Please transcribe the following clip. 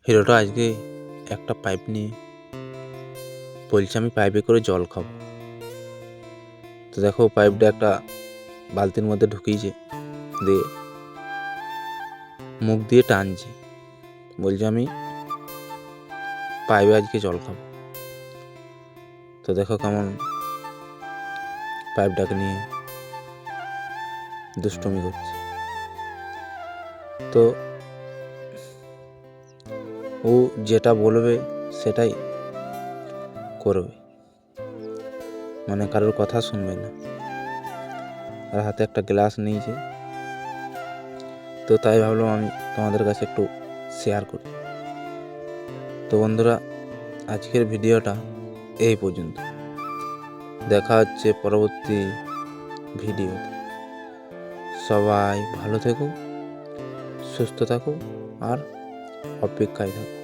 হিরোটা আজকে একটা পাইপ নিয়ে বলছে আমি পাইপে করে জল খাবো। তো দেখো পাইপটা একটা বালতির মধ্যে ঢুকিয়েছে, দিয়ে মুখ দিয়ে টানছে, বলছে আমি পাইপে আজকে জল খাবো। তো দেখো কেমন পাইপটাকে নিয়ে দুষ্টুমি করছে। তো ও যেটা বলবে সেটাই করবে, মানে কারোর কথা শুনবে না। আর হাতে একটা গ্লাস নিয়েছে, তো তাই ভাবলাম আমি তোমাদের কাছে একটু শেয়ার করি। তো বন্ধুরা, আজকের ভিডিওটা এই পর্যন্ত। দেখা হচ্ছে পরবর্তী ভিডিওতে। সবাই ভালো থেকো, সুস্থ থাকো আর অপেক্ষায় থাকো।